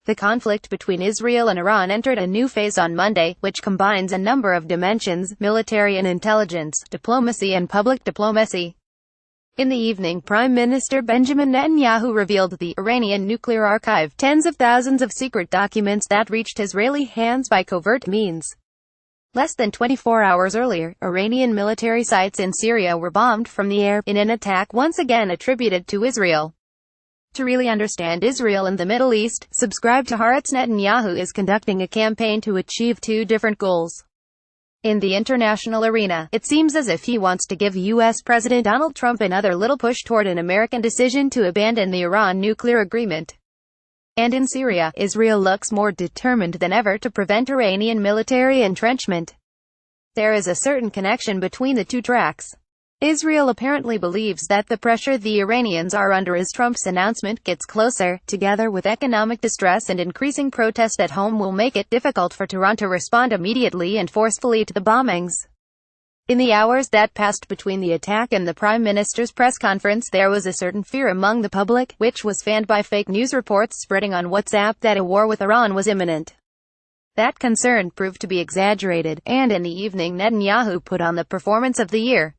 The conflict between Israel and Iran entered a new phase on Monday, which combines a number of dimensions: military and intelligence, diplomacy and public diplomacy. In the evening, Prime Minister Benjamin Netanyahu revealed the Iranian nuclear archive, tens of thousands of secret documents that reached Israeli hands by covert means. Less than 24 hours earlier, Iranian military sites in Syria were bombed from the air, in an attack once again attributed to Israel. To really understand Israel and the Middle East, subscribe to Haaretz. Netanyahu is conducting a campaign to achieve two different goals. In the international arena, it seems as if he wants to give U.S. President Donald Trump another little push toward an American decision to abandon the Iran nuclear agreement. And in Syria, Israel looks more determined than ever to prevent Iranian military entrenchment. There is a certain connection between the two tracks. Israel apparently believes that the pressure the Iranians are under as Trump's announcement gets closer, together with economic distress and increasing protest at home, will make it difficult for Tehran to respond immediately and forcefully to the bombings. In the hours that passed between the attack and the Prime Minister's press conference, there was a certain fear among the public, which was fanned by fake news reports spreading on WhatsApp that a war with Iran was imminent. That concern proved to be exaggerated, and in the evening Netanyahu put on the performance of the year.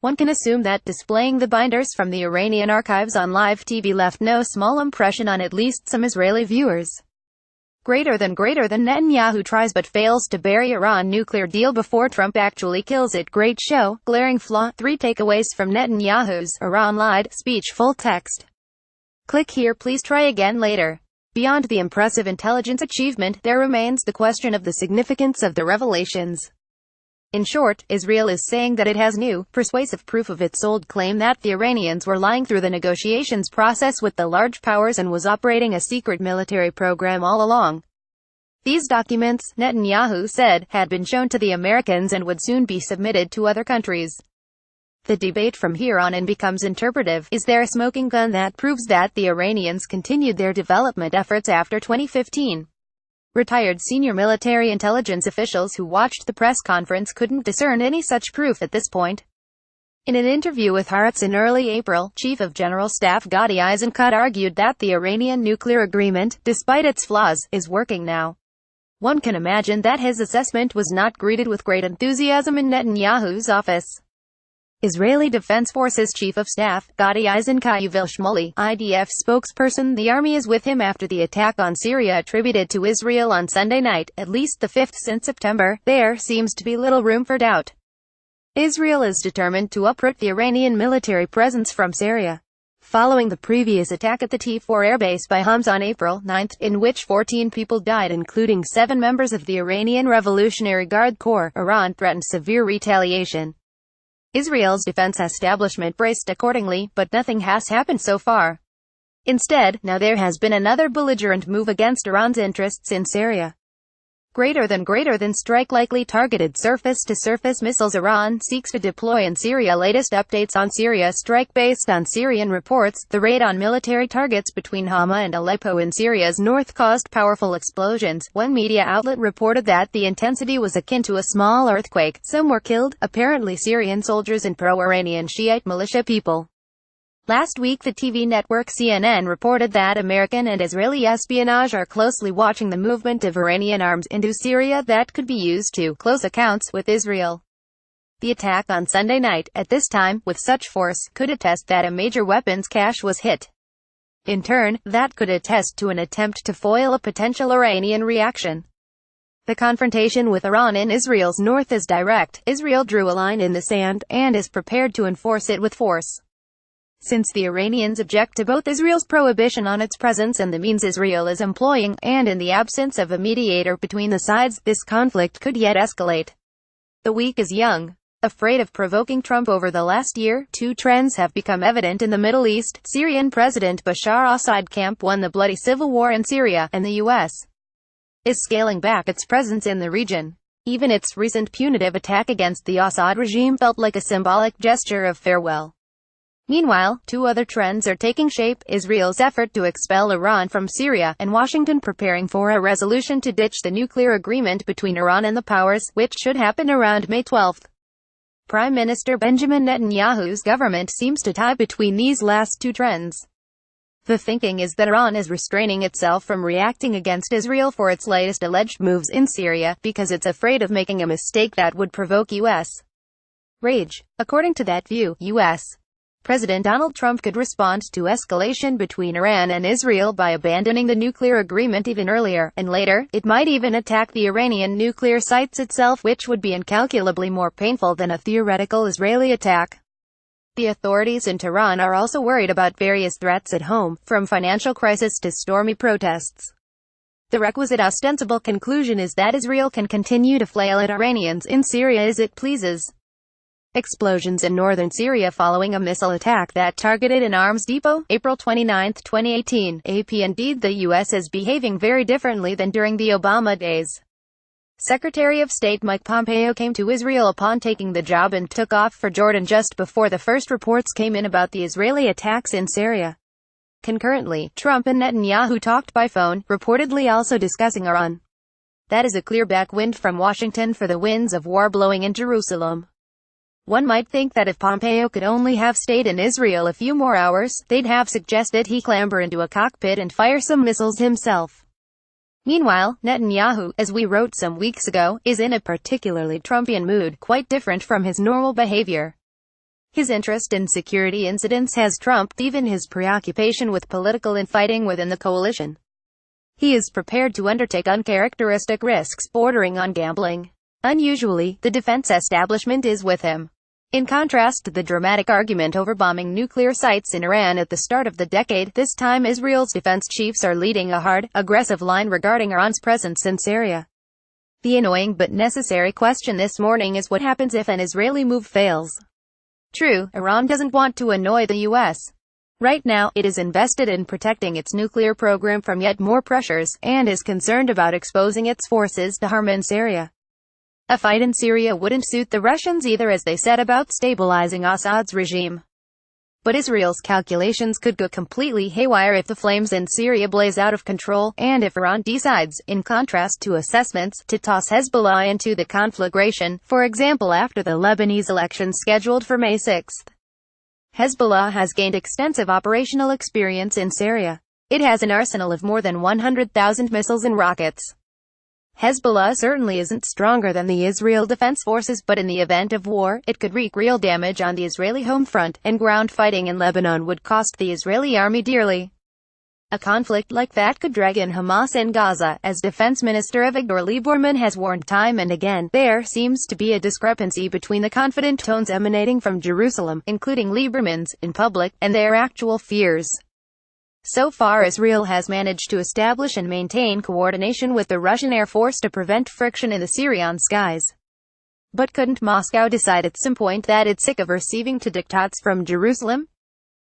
One can assume that displaying the binders from the Iranian archives on live TV left no small impression on at least some Israeli viewers. Greater than Netanyahu tries but fails to bury Iran nuclear deal before Trump actually kills it. Great show, glaring flaw, 3 takeaways from Netanyahu's Iran lied speech. Full text. Click here. Please try again later. Beyond the impressive intelligence achievement, there remains the question of the significance of the revelations. In short, Israel is saying that it has new, persuasive proof of its old claim that the Iranians were lying through the negotiations process with the large powers and was operating a secret military program all along. These documents, Netanyahu said, had been shown to the Americans and would soon be submitted to other countries. The debate from here on in becomes interpretive. Is there a smoking gun that proves that the Iranians continued their development efforts after 2015? Retired senior military intelligence officials who watched the press conference couldn't discern any such proof at this point. In an interview with Haaretz in early April, Chief of General Staff Gadi Eisenkot argued that the Iranian nuclear agreement, despite its flaws, is working now. One can imagine that his assessment was not greeted with great enthusiasm in Netanyahu's office. Israeli Defense Forces Chief of Staff, Gadi Eisenkot Yuval Shmuley, IDF spokesperson: the army is with him after the attack on Syria attributed to Israel on Sunday night, at least the 5th since September. There seems to be little room for doubt. Israel is determined to uproot the Iranian military presence from Syria. Following the previous attack at the T4 airbase by Homs on April 9, in which 14 people died including 7 members of the Iranian Revolutionary Guard Corps, Iran threatened severe retaliation. Israel's defense establishment braced accordingly, but nothing has happened so far. Instead, now there has been another belligerent move against Iran's interests in Syria. Greater than strike likely targeted surface-to-surface missiles Iran seeks to deploy in Syria. Latest updates on Syria strike. Based on Syrian reports, the raid on military targets between Hama and Aleppo in Syria's north caused powerful explosions. One media outlet reported that the intensity was akin to a small earthquake. Some were killed, apparently Syrian soldiers and pro-Iranian Shiite militia people. Last week the TV network CNN reported that American and Israeli espionage are closely watching the movement of Iranian arms into Syria that could be used to close accounts with Israel. The attack on Sunday night, at this time, with such force, could attest that a major weapons cache was hit. In turn, that could attest to an attempt to foil a potential Iranian reaction. The confrontation with Iran in Israel's north is direct. Israel drew a line in the sand, and is prepared to enforce it with force. Since the Iranians object to both Israel's prohibition on its presence and the means Israel is employing, and in the absence of a mediator between the sides, this conflict could yet escalate. The week is young. Afraid of provoking Trump over the last year, two trends have become evident in the Middle East. Syrian President Bashar al-Assad camp won the bloody civil war in Syria, and the U.S. is scaling back its presence in the region. Even its recent punitive attack against the Assad regime felt like a symbolic gesture of farewell. Meanwhile, two other trends are taking shape: Israel's effort to expel Iran from Syria, and Washington preparing for a resolution to ditch the nuclear agreement between Iran and the powers, which should happen around May 12. Prime Minister Benjamin Netanyahu's government seems to tie between these last two trends. The thinking is that Iran is restraining itself from reacting against Israel for its latest alleged moves in Syria, because it's afraid of making a mistake that would provoke U.S. rage. According to that view, U.S. President Donald Trump could respond to escalation between Iran and Israel by abandoning the nuclear agreement even earlier, and later, it might even attack the Iranian nuclear sites itself, which would be incalculably more painful than a theoretical Israeli attack. The authorities in Tehran are also worried about various threats at home, from financial crisis to stormy protests. The requisite ostensible conclusion is that Israel can continue to flail at Iranians in Syria as it pleases. Explosions in northern Syria following a missile attack that targeted an arms depot, April 29, 2018. AP. Indeed, the U.S. is behaving very differently than during the Obama days. Secretary of State Mike Pompeo came to Israel upon taking the job and took off for Jordan just before the first reports came in about the Israeli attacks in Syria. Concurrently, Trump and Netanyahu talked by phone, reportedly also discussing Iran. That is a clear backwind from Washington for the winds of war blowing in Jerusalem. One might think that if Pompeo could only have stayed in Israel a few more hours, they'd have suggested he clamber into a cockpit and fire some missiles himself. Meanwhile, Netanyahu, as we wrote some weeks ago, is in a particularly Trumpian mood, quite different from his normal behavior. His interest in security incidents has trumped even his preoccupation with political infighting within the coalition. He is prepared to undertake uncharacteristic risks bordering on gambling. Unusually, the defense establishment is with him. In contrast to the dramatic argument over bombing nuclear sites in Iran at the start of the decade, this time Israel's defense chiefs are leading a hard, aggressive line regarding Iran's presence in Syria. The annoying but necessary question this morning is what happens if an Israeli move fails? True, Iran doesn't want to annoy the U.S. Right now, it is invested in protecting its nuclear program from yet more pressures, and is concerned about exposing its forces to harm in Syria. A fight in Syria wouldn't suit the Russians either, as they set about stabilizing Assad's regime. But Israel's calculations could go completely haywire if the flames in Syria blaze out of control, and if Iran decides, in contrast to assessments, to toss Hezbollah into the conflagration, for example after the Lebanese elections scheduled for May 6. Hezbollah has gained extensive operational experience in Syria. It has an arsenal of more than 100,000 missiles and rockets. Hezbollah certainly isn't stronger than the Israel Defense Forces, but in the event of war, it could wreak real damage on the Israeli home front, and ground fighting in Lebanon would cost the Israeli army dearly. A conflict like that could drag in Hamas in Gaza, as Defense Minister Avigdor Lieberman has warned time and again. There seems to be a discrepancy between the confident tones emanating from Jerusalem, including Lieberman's, in public, and their actual fears. So far, Israel has managed to establish and maintain coordination with the Russian Air Force to prevent friction in the Syrian skies. But couldn't Moscow decide at some point that it's sick of receiving diktats from Jerusalem?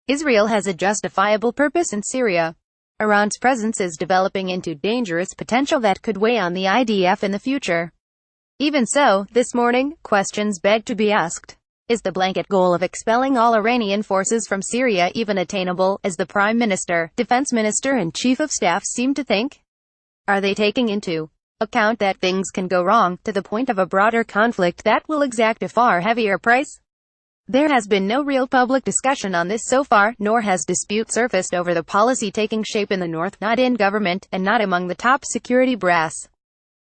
Israel has a justifiable purpose in Syria. Iran's presence is developing into dangerous potential that could weigh on the IDF in the future. Even so, this morning, questions beg to be asked. Is the blanket goal of expelling all Iranian forces from Syria even attainable, as the Prime Minister, Defense Minister and Chief of Staff seem to think? Are they taking into account that things can go wrong, to the point of a broader conflict that will exact a far heavier price? There has been no real public discussion on this so far, nor has dispute surfaced over the policy taking shape in the north, not in government, and not among the top security brass.